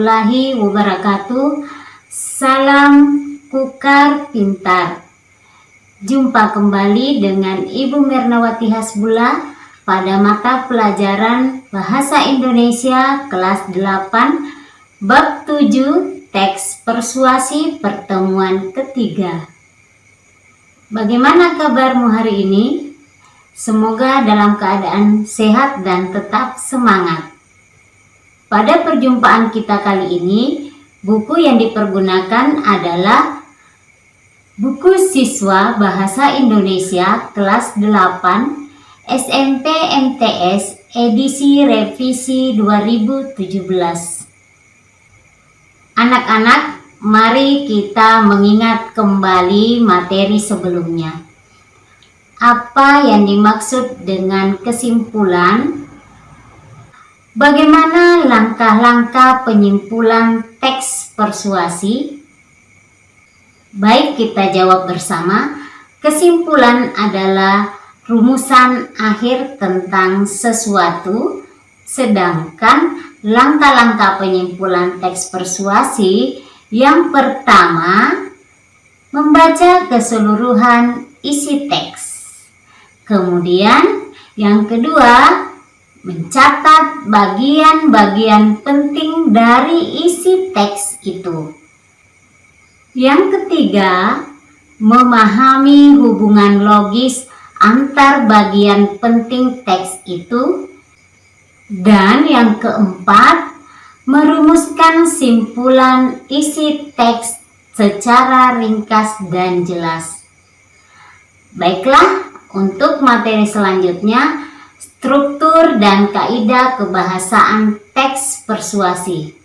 warahmatullahi wabarakatuh. Salam Kukar Pintar. Jumpa kembali dengan Ibu Mirnawati Hasbullah pada mata pelajaran Bahasa Indonesia kelas 8 bab 7 teks persuasi pertemuan ketiga. Bagaimana kabarmu hari ini? Semoga dalam keadaan sehat dan tetap semangat. Pada perjumpaan kita kali ini, buku yang dipergunakan adalah buku siswa Bahasa Indonesia kelas 8 SMP MTS edisi revisi 2017. Anak-anak, mari kita mengingat kembali materi sebelumnya. Apa yang dimaksud dengan kesimpulan? Bagaimana langkah-langkah penyimpulan teks persuasi? Baik, kita jawab bersama. Kesimpulan adalah rumusan akhir tentang sesuatu, sedangkan langkah-langkah penyimpulan teks persuasi yang pertama, membaca keseluruhan isi teks. Kemudian yang kedua, mencatat bagian-bagian penting dari isi teks itu. Yang ketiga, memahami hubungan logis antar bagian penting teks itu. Dan yang keempat, merumuskan simpulan isi teks secara ringkas dan jelas. Baiklah, untuk materi selanjutnya, struktur dan kaidah kebahasaan teks persuasi.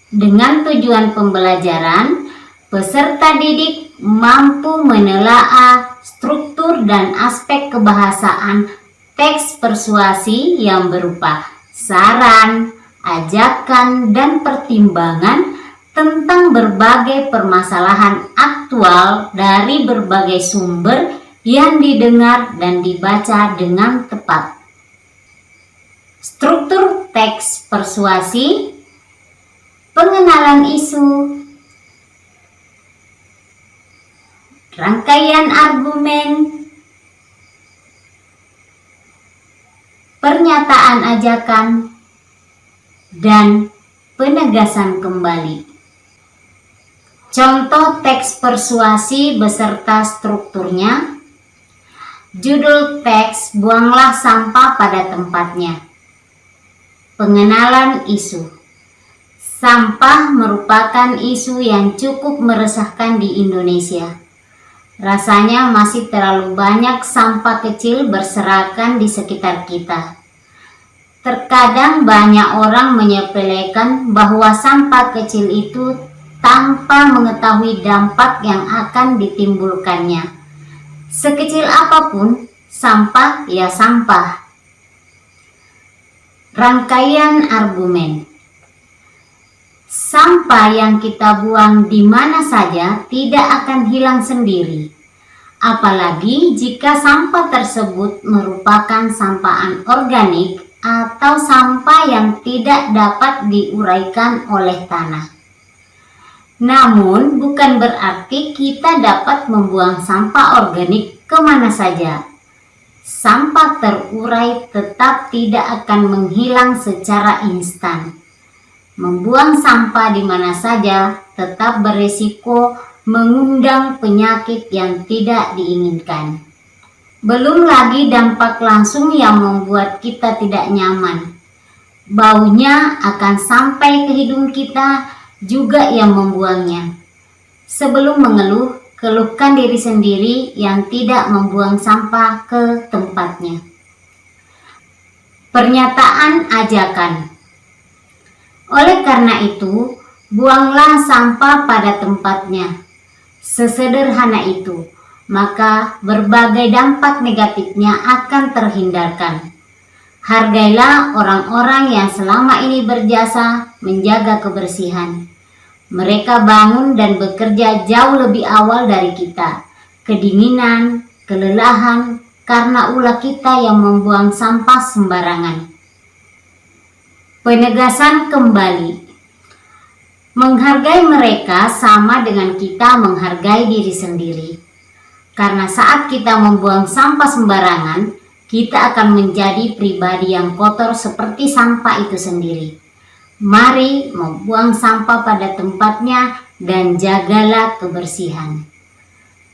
Dengan tujuan pembelajaran, peserta didik mampu menelaah struktur dan aspek kebahasaan teks persuasi yang berupa saran, ajakan, dan pertimbangan tentang berbagai permasalahan aktual dari berbagai sumber yang didengar dan dibaca dengan tepat. Struktur teks persuasi, pengenalan isu, rangkaian argumen, pernyataan ajakan, dan penegasan kembali. Contoh teks persuasi beserta strukturnya. Judul teks, buanglah sampah pada tempatnya. Pengenalan isu. Sampah merupakan isu yang cukup meresahkan di Indonesia. Rasanya masih terlalu banyak sampah kecil berserakan di sekitar kita. Terkadang banyak orang menyepelekan bahwa sampah kecil itu tanpa mengetahui dampak yang akan ditimbulkannya. Sekecil apapun, sampah ya sampah. Rangkaian argumen. Sampah yang kita buang di mana saja tidak akan hilang sendiri. Apalagi jika sampah tersebut merupakan sampah anorganik atau sampah yang tidak dapat diuraikan oleh tanah. Namun, bukan berarti kita dapat membuang sampah organik kemana saja. Sampah terurai tetap tidak akan menghilang secara instan. Membuang sampah di mana saja tetap berisiko mengundang penyakit yang tidak diinginkan. Belum lagi dampak langsung yang membuat kita tidak nyaman. Baunya akan sampai ke hidung kita, juga yang membuangnya. Sebelum mengeluh, keluhkan diri sendiri yang tidak membuang sampah ke tempatnya. Pernyataan ajakan. Oleh karena itu, buanglah sampah pada tempatnya. Sesederhana itu, maka berbagai dampak negatifnya akan terhindarkan. Hargailah orang-orang yang selama ini berjasa menjaga kebersihan. Mereka bangun dan bekerja jauh lebih awal dari kita. Kedinginan, kelelahan, karena ulah kita yang membuang sampah sembarangan. Penegasan kembali. Menghargai mereka sama dengan kita menghargai diri sendiri. Karena saat kita membuang sampah sembarangan, kita akan menjadi pribadi yang kotor seperti sampah itu sendiri. Mari membuang sampah pada tempatnya dan jagalah kebersihan.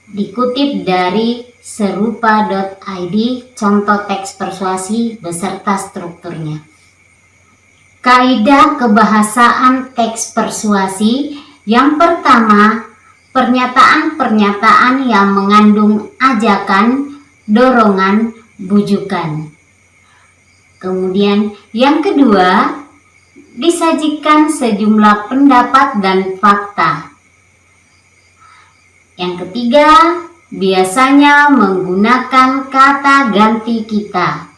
Dikutip dari serupa.id, contoh teks persuasi beserta strukturnya. Kaidah kebahasaan teks persuasi. Yang pertama, pernyataan-pernyataan yang mengandung ajakan, dorongan, bujukan. Kemudian yang kedua, disajikan sejumlah pendapat dan fakta. Yang ketiga, biasanya menggunakan kata ganti kita.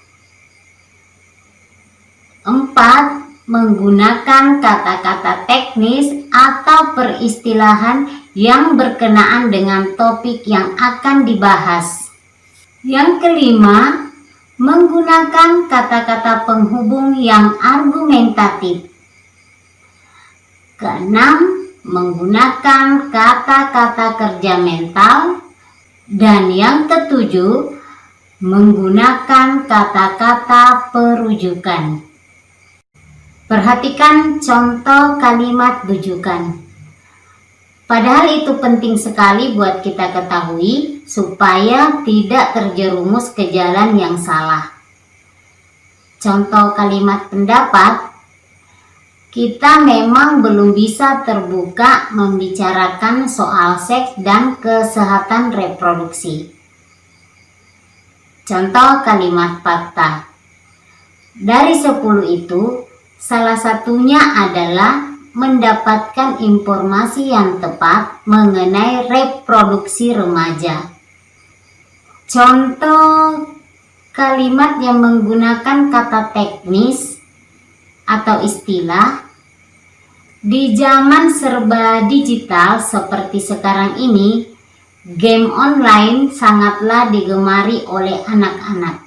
4. Menggunakan kata-kata teknis atau peristilahan yang berkenaan dengan topik yang akan dibahas. Yang kelima, menggunakan kata-kata penghubung yang argumentatif. Keenam, menggunakan kata-kata kerja mental. Dan yang ketujuh, menggunakan kata-kata perujukan. Perhatikan contoh kalimat bujukan. Padahal itu penting sekali buat kita ketahui supaya tidak terjerumus ke jalan yang salah. Contoh kalimat pendapat, kita memang belum bisa terbuka membicarakan soal seks dan kesehatan reproduksi. Contoh kalimat fakta. Dari 10 itu, salah satunya adalah mendapatkan informasi yang tepat mengenai reproduksi remaja. Contoh kalimat yang menggunakan kata teknis atau istilah. Di zaman serba digital seperti sekarang ini, game online sangatlah digemari oleh anak-anak.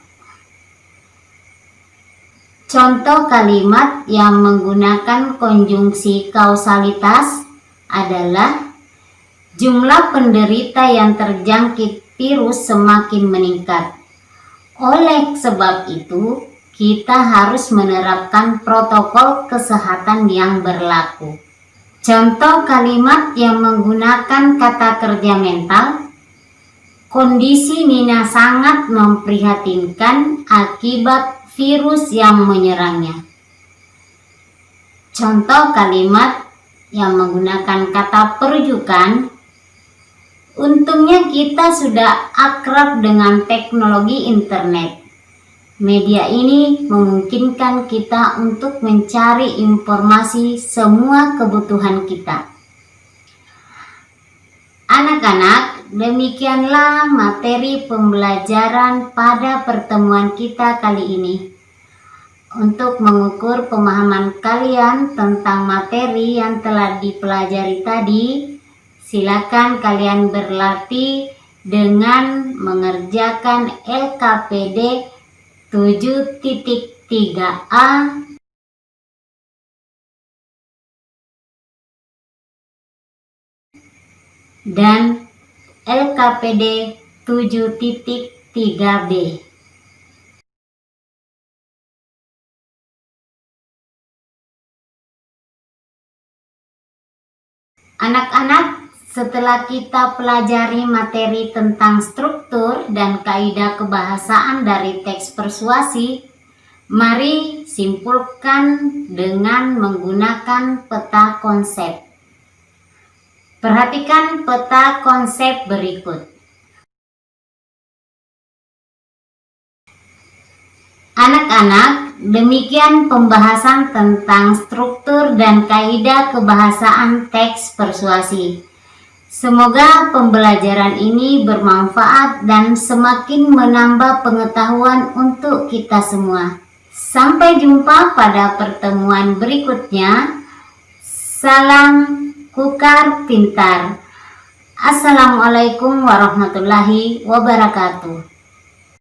Contoh kalimat yang menggunakan konjungsi kausalitas adalah jumlah penderita yang terjangkit virus semakin meningkat. Oleh sebab itu, kita harus menerapkan protokol kesehatan yang berlaku. Contoh kalimat yang menggunakan kata kerja mental. Kondisi Nina sangat memprihatinkan akibat virus yang menyerangnya. Contoh kalimat yang menggunakan kata perujukan. Untungnya kita sudah akrab dengan teknologi internet. Media ini memungkinkan kita untuk mencari informasi semua kebutuhan kita. Anak-anak, demikianlah materi pembelajaran pada pertemuan kita kali ini. Untuk mengukur pemahaman kalian tentang materi yang telah dipelajari tadi, silakan kalian berlatih dengan mengerjakan LKPD 7.3a dan LKPD 7.3b. Anak-anak, setelah kita pelajari materi tentang struktur dan kaidah kebahasaan dari teks persuasi, mari simpulkan dengan menggunakan peta konsep. Perhatikan peta konsep berikut. Anak-anak, demikian pembahasan tentang struktur dan kaidah kebahasaan teks persuasi. Semoga pembelajaran ini bermanfaat dan semakin menambah pengetahuan untuk kita semua. Sampai jumpa pada pertemuan berikutnya. Salam Kukar Pintar. Assalamualaikum warahmatullahi wabarakatuh.